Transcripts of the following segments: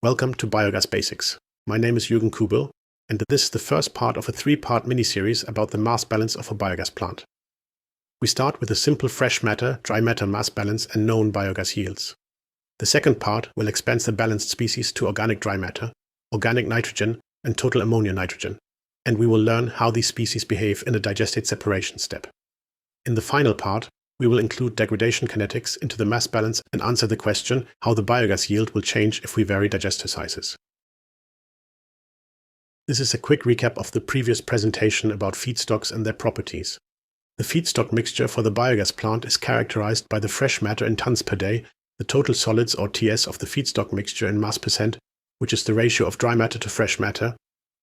Welcome to Biogas Basics. My name is Jürgen Kubel, and this is the first part of a three-part mini-series about the mass balance of a biogas plant. We start with a simple fresh matter, dry matter mass balance and known biogas yields. The second part will expand the balanced species to organic dry matter, organic nitrogen, and total ammonia nitrogen, and we will learn how these species behave in a digestate separation step. In the final part, we will include degradation kinetics into the mass balance and answer the question how the biogas yield will change if we vary digester sizes. This is a quick recap of the previous presentation about feedstocks and their properties. The feedstock mixture for the biogas plant is characterized by the fresh matter in tons per day, the total solids or TS of the feedstock mixture in mass percent, which is the ratio of dry matter to fresh matter,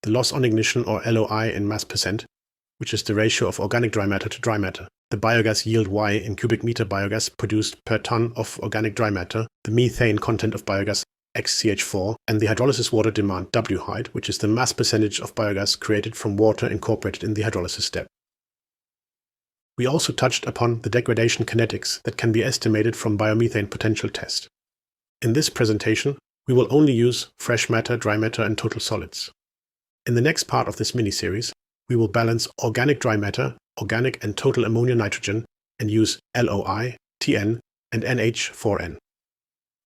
the loss on ignition or LOI in mass percent, which is the ratio of organic dry matter to dry matter, the biogas yield Y in cubic meter biogas produced per ton of organic dry matter, the methane content of biogas XCH4, and the hydrolysis water demand W height, which is the mass percentage of biogas created from water incorporated in the hydrolysis step. We also touched upon the degradation kinetics that can be estimated from biomethane potential test. In this presentation, we will only use fresh matter, dry matter, and total solids. In the next part of this mini-series, we will balance organic dry matter, organic and total ammonia nitrogen, and use LOI, TN, and NH4N.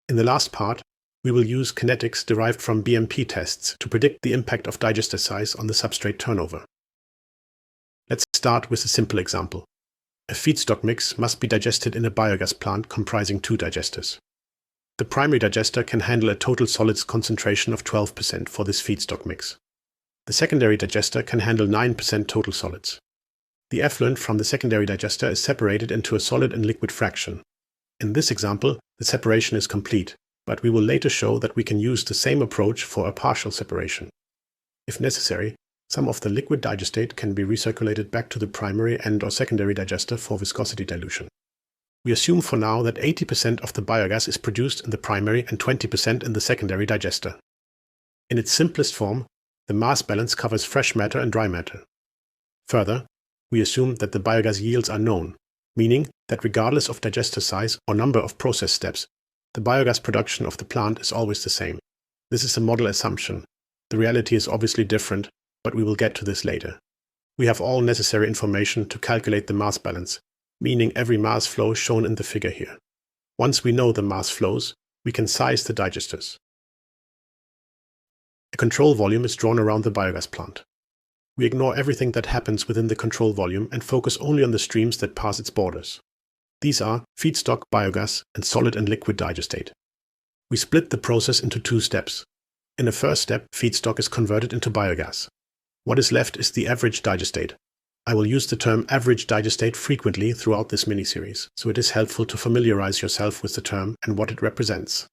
In the last part, we will use kinetics derived from BMP tests to predict the impact of digester size on the substrate turnover. Let's start with a simple example. A feedstock mix must be digested in a biogas plant comprising two digesters. The primary digester can handle a total solids concentration of 12% for this feedstock mix. The secondary digester can handle 9% total solids. The effluent from the secondary digester is separated into a solid and liquid fraction. In this example, the separation is complete, but we will later show that we can use the same approach for a partial separation. If necessary, some of the liquid digestate can be recirculated back to the primary and/or secondary digester for viscosity dilution. We assume for now that 80% of the biogas is produced in the primary and 20% in the secondary digester. In its simplest form, the mass balance covers fresh matter and dry matter. Further, we assume that the biogas yields are known, meaning that regardless of digester size or number of process steps, the biogas production of the plant is always the same. This is a model assumption. The reality is obviously different, but we will get to this later. We have all necessary information to calculate the mass balance, meaning every mass flow shown in the figure here. Once we know the mass flows, we can size the digesters. A control volume is drawn around the biogas plant. We ignore everything that happens within the control volume and focus only on the streams that pass its borders. These are feedstock, biogas, and solid and liquid digestate. We split the process into two steps. In the first step, feedstock is converted into biogas. What is left is the average digestate. I will use the term average digestate frequently throughout this mini-series, so it is helpful to familiarize yourself with the term and what it represents.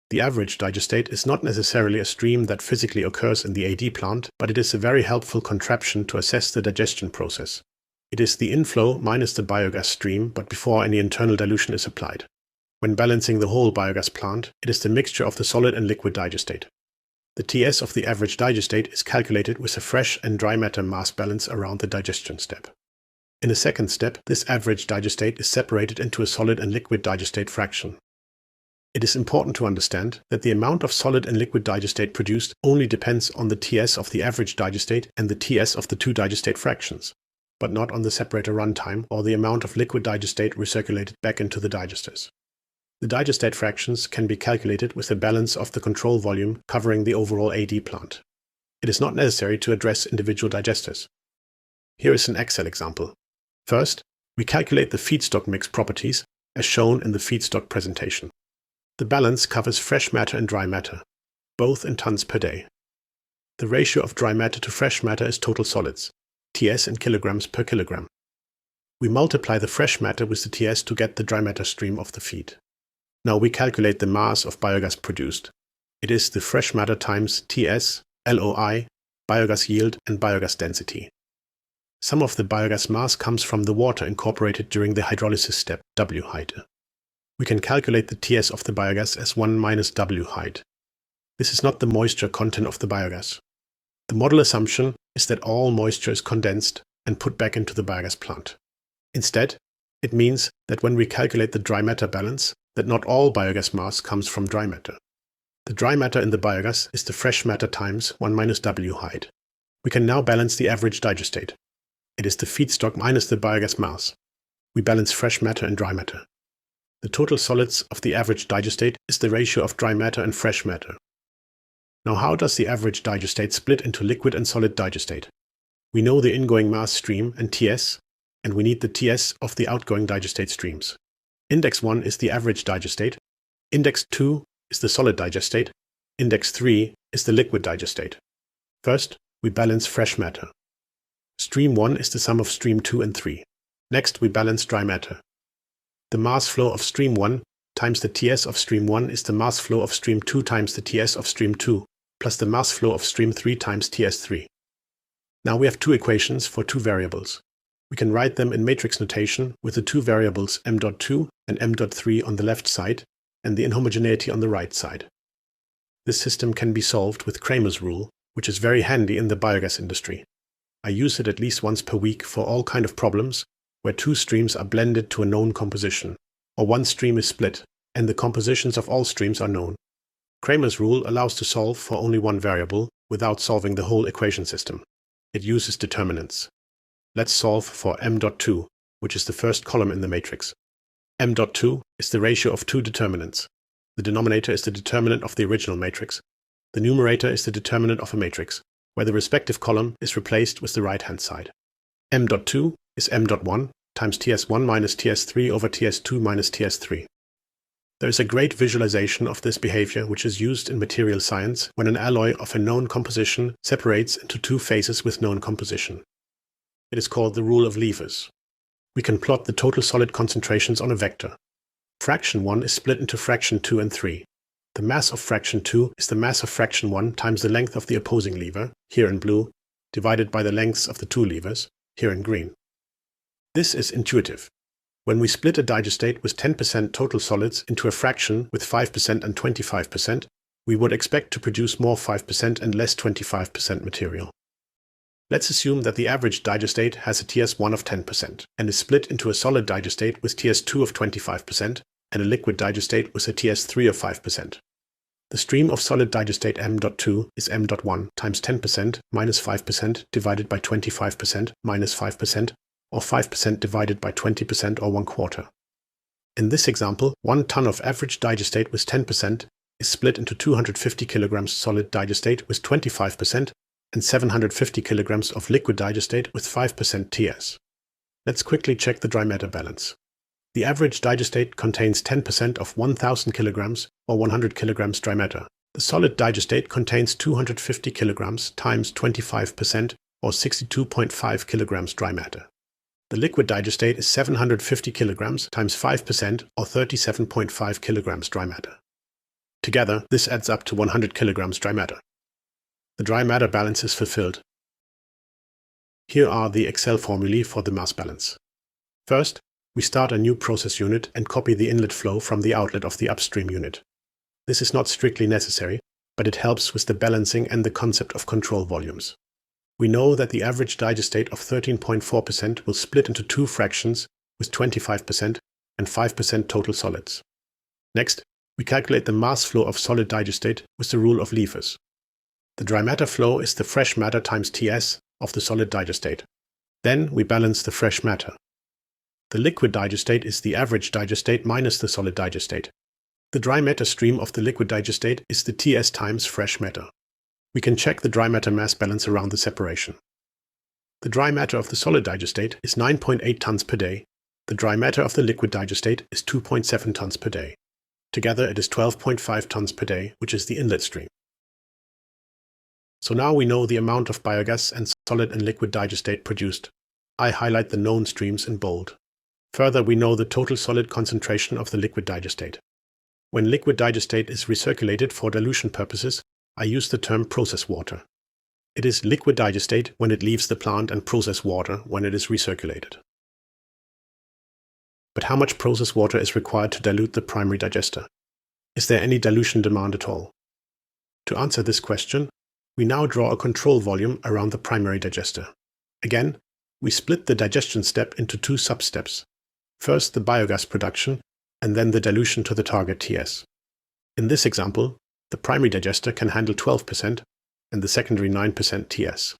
The average digestate is not necessarily a stream that physically occurs in the AD plant, but it is a very helpful contraption to assess the digestion process. It is the inflow minus the biogas stream, but before any internal dilution is applied. When balancing the whole biogas plant, it is the mixture of the solid and liquid digestate. The TS of the average digestate is calculated with a fresh and dry matter mass balance around the digestion step. In a second step, this average digestate is separated into a solid and liquid digestate fraction. It is important to understand that the amount of solid and liquid digestate produced only depends on the TS of the average digestate and the TS of the two digestate fractions, but not on the separator runtime or the amount of liquid digestate recirculated back into the digesters. The digestate fractions can be calculated with a balance of the control volume covering the overall AD plant. It is not necessary to address individual digesters. Here is an Excel example. First, we calculate the feedstock mix properties as shown in the feedstock presentation. The balance covers fresh matter and dry matter, both in tons per day. The ratio of dry matter to fresh matter is total solids, TS in kilograms per kilogram. We multiply the fresh matter with the TS to get the dry matter stream of the feed. Now we calculate the mass of biogas produced. It is the fresh matter times TS, LOI, biogas yield, and biogas density. Some of the biogas mass comes from the water incorporated during the hydrolysis step, W height. We can calculate the TS of the biogas as 1 minus W height. This is not the moisture content of the biogas. The model assumption is that all moisture is condensed and put back into the biogas plant. Instead, it means that when we calculate the dry matter balance, that not all biogas mass comes from dry matter. The dry matter in the biogas is the fresh matter times 1 minus W height. We can now balance the average digestate. It is the feedstock minus the biogas mass. We balance fresh matter and dry matter. The total solids of the average digestate is the ratio of dry matter and fresh matter. Now how does the average digestate split into liquid and solid digestate? We know the ingoing mass stream and TS, and we need the TS of the outgoing digestate streams. Index 1 is the average digestate, Index 2 is the solid digestate, Index 3 is the liquid digestate. First, we balance fresh matter. Stream 1 is the sum of stream 2 and 3. Next, we balance dry matter. The mass flow of stream 1 times the TS of stream 1 is the mass flow of stream 2 times the TS of stream 2, plus the mass flow of stream 3 times TS3. Now we have two equations for two variables. We can write them in matrix notation with the two variables m.2 and m.3 on the left side and the inhomogeneity on the right side. This system can be solved with Kramer's rule, which is very handy in the biogas industry. I use it at least once per week for all kind of problems where two streams are blended to a known composition, or one stream is split and the compositions of all streams are known. Kramer's rule allows to solve for only one variable without solving the whole equation system. It uses determinants. Let's solve for m.2, which is the first column in the matrix. m.2 is the ratio of two determinants. The denominator is the determinant of the original matrix. The numerator is the determinant of a matrix, where the respective column is replaced with the right-hand side. m.2 is m.1 times ts1 minus ts3 over ts2 minus ts3. There is a great visualization of this behavior which is used in material science when an alloy of a known composition separates into two phases with known composition. It is called the rule of levers. We can plot the total solid concentrations on a vector. Fraction 1 is split into fraction 2 and 3. The mass of fraction 2 is the mass of fraction 1 times the length of the opposing lever, here in blue, divided by the lengths of the two levers, here in green. This is intuitive. When we split a digestate with 10% total solids into a fraction with 5% and 25%, we would expect to produce more 5% and less 25% material. Let's assume that the average digestate has a TS1 of 10% and is split into a solid digestate with TS2 of 25% and a liquid digestate with a TS3 of 5%. The stream of solid digestate m.2 is m.1 times 10% minus 5% divided by 25% minus 5%, or 5% divided by 20% or 1/4. In this example, 1 ton of average digestate with 10% is split into 250 kilograms solid digestate with 25% and 750 kilograms of liquid digestate with 5% TS. Let's quickly check the dry matter balance. The average digestate contains 10% of 1000 kilograms or 100 kilograms dry matter. The solid digestate contains 250 kilograms times 25% or 62.5 kilograms dry matter. The liquid digestate is 750 kilograms times 5% or 37.5 kilograms dry matter. Together, this adds up to 100 kilograms dry matter. The dry matter balance is fulfilled. Here are the Excel formulae for the mass balance. First, we start a new process unit and copy the inlet flow from the outlet of the upstream unit. This is not strictly necessary, but it helps with the balancing and the concept of control volumes. We know that the average digestate of 13.4% will split into two fractions with 25% and 5% total solids. Next, we calculate the mass flow of solid digestate with the rule of levers. The dry matter flow is the fresh matter times Ts of the solid digestate. Then we balance the fresh matter. The liquid digestate is the average digestate minus the solid digestate. The dry matter stream of the liquid digestate is the Ts times fresh matter. We can check the dry matter mass balance around the separation. The dry matter of the solid digestate is 9.8 tons per day. The dry matter of the liquid digestate is 2.7 tons per day. Together it is 12.5 tons per day, which is the inlet stream. So now we know the amount of biogas and solid and liquid digestate produced. I highlight the known streams in bold. Further, we know the total solid concentration of the liquid digestate. When liquid digestate is recirculated for dilution purposes, I use the term process water. It is liquid digestate when it leaves the plant and process water when it is recirculated. But how much process water is required to dilute the primary digester? Is there any dilution demand at all? To answer this question, we now draw a control volume around the primary digester. Again, we split the digestion step into two sub-steps. First the biogas production, and then the dilution to the target TS. In this example, The primary digester can handle 12% and the secondary 9% TS.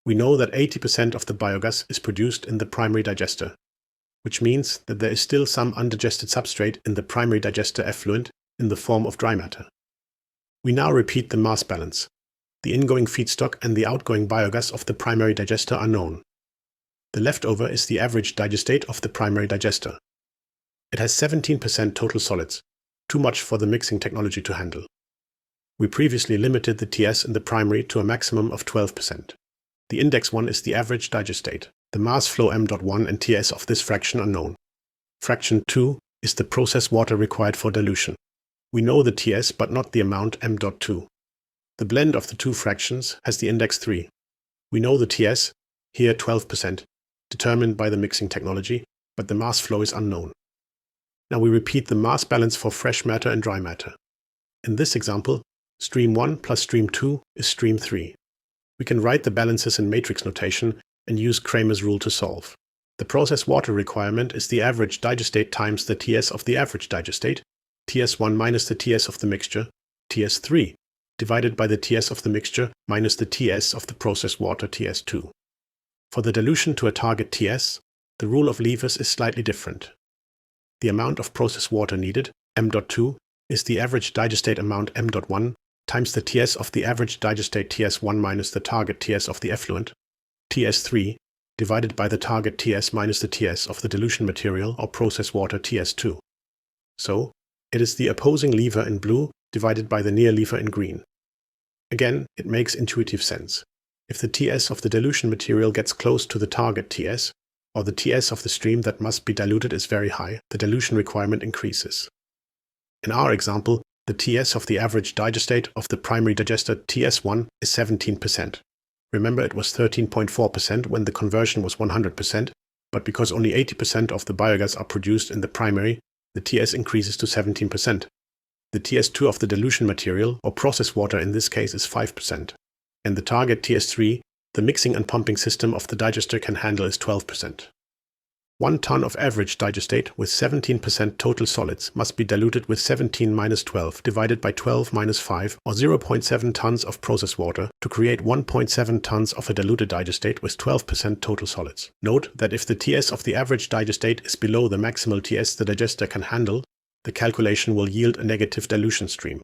We know that 80% of the biogas is produced in the primary digester, which means that there is still some undigested substrate in the primary digester effluent in the form of dry matter. We now repeat the mass balance. The ingoing feedstock and the outgoing biogas of the primary digester are known. The leftover is the average digestate of the primary digester. It has 17% total solids, too much for the mixing technology to handle. We previously limited the TS in the primary to a maximum of 12%. The index 1 is the average digestate. The mass flow m.1 and TS of this fraction are known. Fraction 2 is the process water required for dilution. We know the TS but not the amount m.2. The blend of the two fractions has the index 3. We know the TS, here 12%, determined by the mixing technology, but the mass flow is unknown. Now we repeat the mass balance for fresh matter and dry matter. In this example, stream 1 plus stream 2 is stream 3. We can write the balances in matrix notation and use Kramer's rule to solve. The process water requirement is the average digestate times the TS of the average digestate, TS1 minus the TS of the mixture, TS3, divided by the TS of the mixture minus the TS of the process water, TS2. For the dilution to a target TS, the rule of levers is slightly different. The amount of process water needed, m.2, is the average digestate amount m.1 times the TS of the average digestate TS1 minus the target TS of the effluent, TS3, divided by the target TS minus the TS of the dilution material or process water, TS2. So, it is the opposing lever in blue divided by the near lever in green. Again, it makes intuitive sense. If the TS of the dilution material gets close to the target TS, or the TS of the stream that must be diluted is very high, the dilution requirement increases. In our example, the TS of the average digestate of the primary digester TS1 is 17%. Remember, it was 13.4% when the conversion was 100%, but because only 80% of the biogas are produced in the primary, the TS increases to 17%. The TS2 of the dilution material, or process water in this case, is 5%. And the target TS3, the mixing and pumping system of the digester can handle, is 12%. 1 ton of average digestate with 17% total solids must be diluted with 17 minus 12 divided by 12 minus 5, or 0.7 tons of process water to create 1.7 tons of a diluted digestate with 12% total solids. Note that if the TS of the average digestate is below the maximal TS the digester can handle, the calculation will yield a negative dilution stream.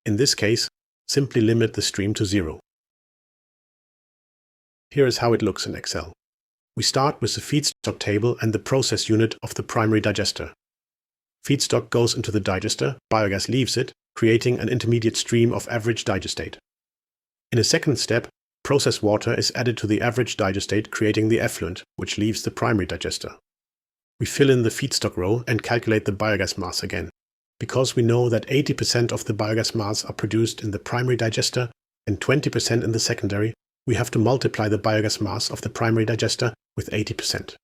In this case, simply limit the stream to 0. Here is how it looks in Excel. We start with the feedstock table and the process unit of the primary digester. Feedstock goes into the digester, biogas leaves it, creating an intermediate stream of average digestate. In a second step, process water is added to the average digestate, creating the effluent, which leaves the primary digester. We fill in the feedstock row and calculate the biogas mass again. Because we know that 80% of the biogas mass are produced in the primary digester and 20% in the secondary, we have to multiply the biogas mass of the primary digester with 80%.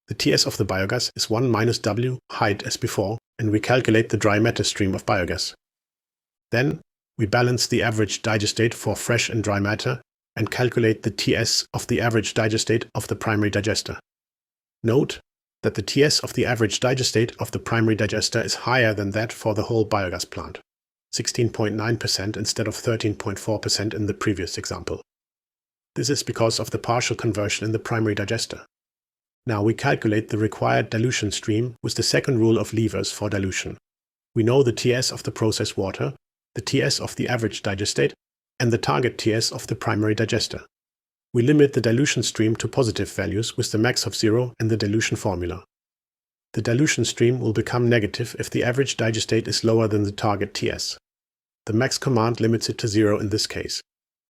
The TS of the biogas is 1 minus W, height as before, and we calculate the dry matter stream of biogas. Then, we balance the average digestate for fresh and dry matter and calculate the TS of the average digestate of the primary digester. Note that the TS of the average digestate of the primary digester is higher than that for the whole biogas plant, 16.9% instead of 13.4% in the previous example. This is because of the partial conversion in the primary digester. Now we calculate the required dilution stream with the second rule of levers for dilution. We know the TS of the process water, the TS of the average digestate, and the target TS of the primary digester. We limit the dilution stream to positive values with the max of 0 and the dilution formula. The dilution stream will become negative if the average digestate is lower than the target TS. The max command limits it to 0 in this case.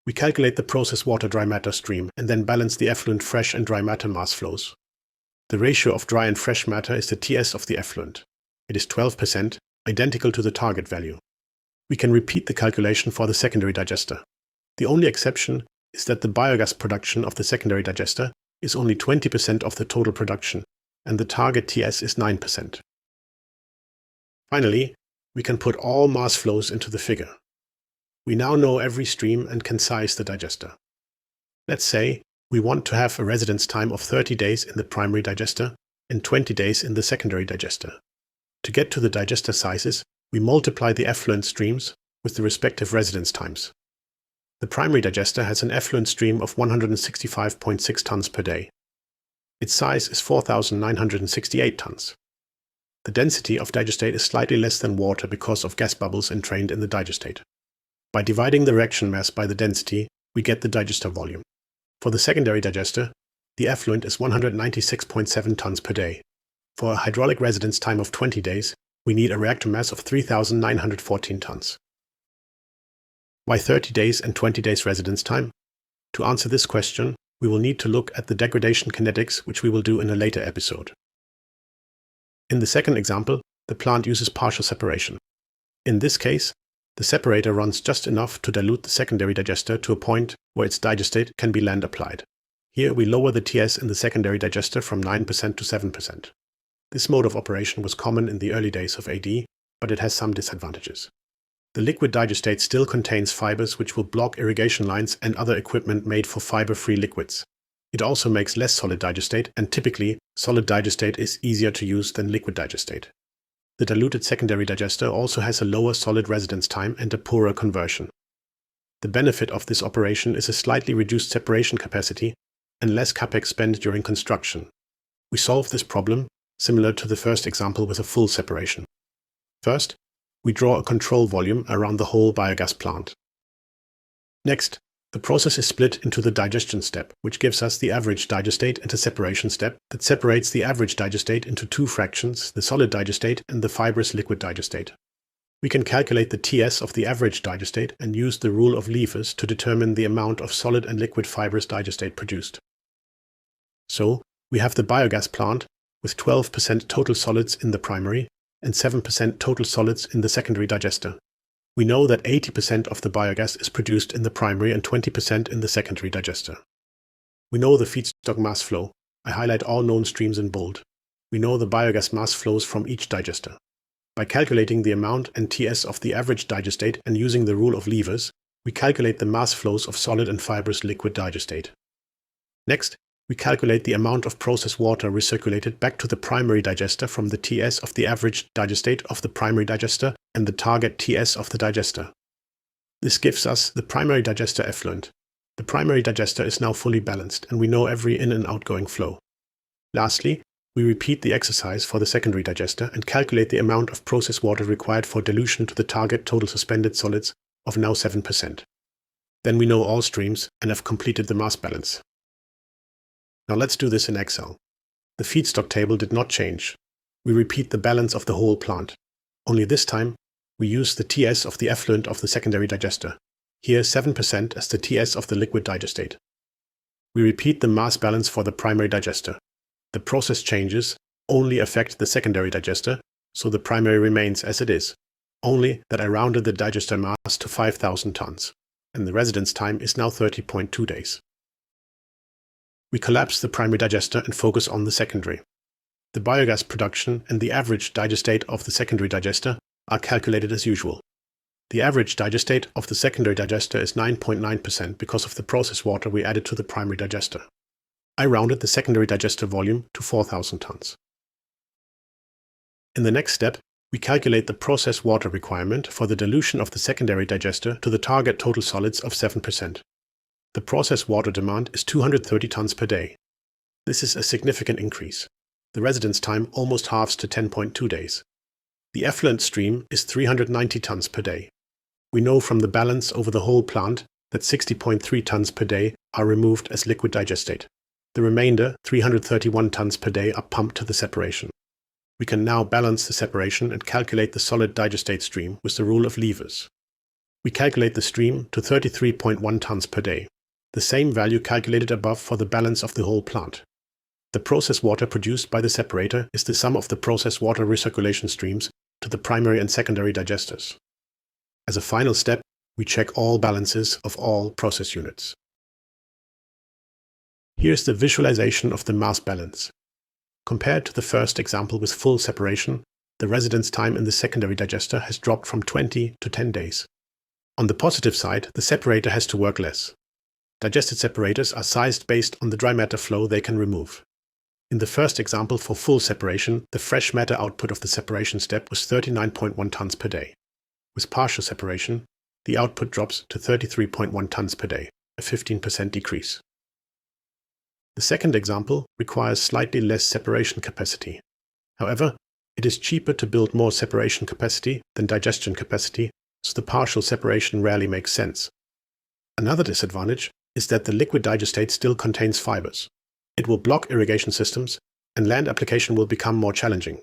We calculate the process water dry matter stream and then balance the effluent fresh and dry matter mass flows. The ratio of dry and fresh matter is the TS of the effluent. It is 12%, identical to the target value. We can repeat the calculation for the secondary digester. The only exception is that the biogas production of the secondary digester is only 20% of the total production, and the target TS is 9%. Finally, we can put all mass flows into the figure. We now know every stream and can size the digester. Let's say we want to have a residence time of 30 days in the primary digester and 20 days in the secondary digester. To get to the digester sizes, we multiply the effluent streams with the respective residence times. The primary digester has an effluent stream of 165.6 tons per day. Its size is 4,968 tons. The density of digestate is slightly less than water because of gas bubbles entrained in the digestate. By dividing the reaction mass by the density, we get the digester volume. For the secondary digester, the effluent is 196.7 tons per day. For a hydraulic residence time of 20 days, we need a reactor mass of 3,914 tons. Why 30 days and 20 days residence time? To answer this question, we will need to look at the degradation kinetics, which we will do in a later episode. In the second example, the plant uses partial separation. In this case, the separator runs just enough to dilute the secondary digester to a point where its digestate can be land applied. Here we lower the TS in the secondary digester from 9% to 7%. This mode of operation was common in the early days of AD, but it has some disadvantages. The liquid digestate still contains fibers which will block irrigation lines and other equipment made for fiber-free liquids. It also makes less solid digestate, and typically, solid digestate is easier to use than liquid digestate. The diluted secondary digester also has a lower solid residence time and a poorer conversion. The benefit of this operation is a slightly reduced separation capacity and less capex spent during construction. We solve this problem similar to the first example with a full separation. First, we draw a control volume around the whole biogas plant. Next, the process is split into the digestion step, which gives us the average digestate, and a separation step that separates the average digestate into two fractions, the solid digestate and the fibrous liquid digestate. We can calculate the TS of the average digestate and use the rule of levers to determine the amount of solid and liquid fibrous digestate produced. So, we have the biogas plant with 12% total solids in the primary and 7% total solids in the secondary digester. We know that 80% of the biogas is produced in the primary and 20% in the secondary digester. We know the feedstock mass flow. I highlight all known streams in bold. We know the biogas mass flows from each digester. By calculating the amount and TS of the average digestate and using the rule of levers, we calculate the mass flows of solid and fibrous liquid digestate. Next, we calculate the amount of process water recirculated back to the primary digester from the TS of the average digestate of the primary digester and the target TS of the digester. This gives us the primary digester effluent. The primary digester is now fully balanced, and we know every in and outgoing flow. Lastly, we repeat the exercise for the secondary digester and calculate the amount of process water required for dilution to the target total suspended solids of now 7%. Then we know all streams and have completed the mass balance. Now let's do this in Excel. The feedstock table did not change. We repeat the balance of the whole plant. Only this time, we use the TS of the effluent of the secondary digester. Here 7% as the TS of the liquid digestate. We repeat the mass balance for the primary digester. The process changes only affect the secondary digester, so the primary remains as it is. Only that I rounded the digester mass to 5,000 tons, and the residence time is now 30.2 days. We collapse the primary digester and focus on the secondary. The biogas production and the average digestate of the secondary digester are calculated as usual. The average digestate of the secondary digester is 9.9% because of the process water we added to the primary digester. I rounded the secondary digester volume to 4,000 tons. In the next step, we calculate the process water requirement for the dilution of the secondary digester to the target total solids of 7%. The process water demand is 230 tons per day. This is a significant increase. The residence time almost halves to 10.2 days. The effluent stream is 390 tons per day. We know from the balance over the whole plant that 60.3 tons per day are removed as liquid digestate. The remainder, 331 tons per day, are pumped to the separation. We can now balance the separation and calculate the solid digestate stream with the rule of levers. We calculate the stream to 33.1 tons per day. The same value calculated above for the balance of the whole plant. The process water produced by the separator is the sum of the process water recirculation streams to the primary and secondary digesters. As a final step, we check all balances of all process units. Here's the visualization of the mass balance. Compared to the first example with full separation, the residence time in the secondary digester has dropped from 20 to 10 days. On the positive side, the separator has to work less. Digested separators are sized based on the dry matter flow they can remove. In the first example for full separation, the fresh matter output of the separation step was 39.1 tons per day. With partial separation, the output drops to 33.1 tons per day, a 15% decrease. The second example requires slightly less separation capacity. However, it is cheaper to build more separation capacity than digestion capacity, so the partial separation rarely makes sense. Another disadvantage is that the liquid digestate still contains fibers. It will block irrigation systems, and land application will become more challenging.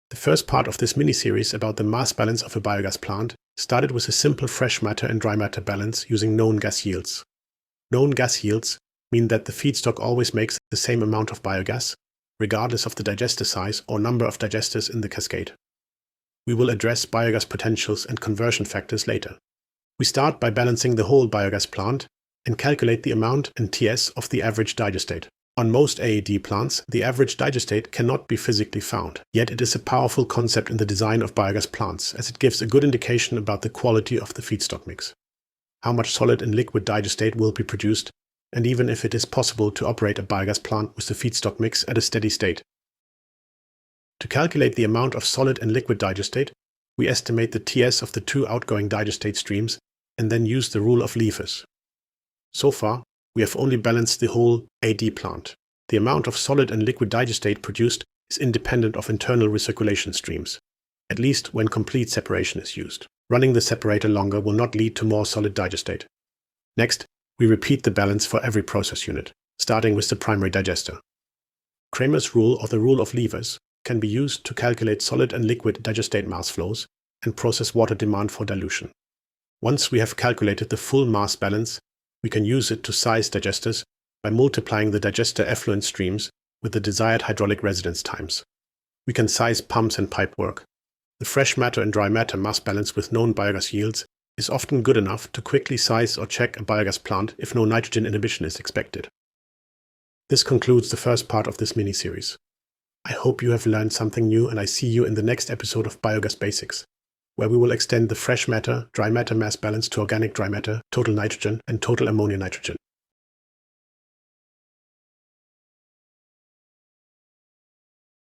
The first part of this mini-series about the mass balance of a biogas plant started with a simple fresh matter and dry matter balance using known gas yields. Known gas yields mean that the feedstock always makes the same amount of biogas, regardless of the digester size or number of digesters in the cascade. We will address biogas potentials and conversion factors later. We start by balancing the whole biogas plant and calculate the amount and TS of the average digestate. On most AED plants, the average digestate cannot be physically found, yet it is a powerful concept in the design of biogas plants, as it gives a good indication about the quality of the feedstock mix, how much solid and liquid digestate will be produced, and even if it is possible to operate a biogas plant with the feedstock mix at a steady state. To calculate the amount of solid and liquid digestate, we estimate the TS of the two outgoing digestate streams and then use the rule of levers. So far, we have only balanced the whole AD plant. The amount of solid and liquid digestate produced is independent of internal recirculation streams, at least when complete separation is used. Running the separator longer will not lead to more solid digestate. Next, we repeat the balance for every process unit, starting with the primary digester. Kramer's rule, or the rule of levers, can be used to calculate solid and liquid digestate mass flows and process water demand for dilution. Once we have calculated the full mass balance, we can use it to size digesters by multiplying the digester effluent streams with the desired hydraulic residence times. We can size pumps and pipework. The fresh matter and dry matter mass balance with known biogas yields is often good enough to quickly size or check a biogas plant if no nitrogen inhibition is expected. This concludes the first part of this mini-series. I hope you have learned something new, and I see you in the next episode of Biogas Basics, where we will extend the fresh matter, dry matter mass balance to organic dry matter, total nitrogen, and total ammonia nitrogen.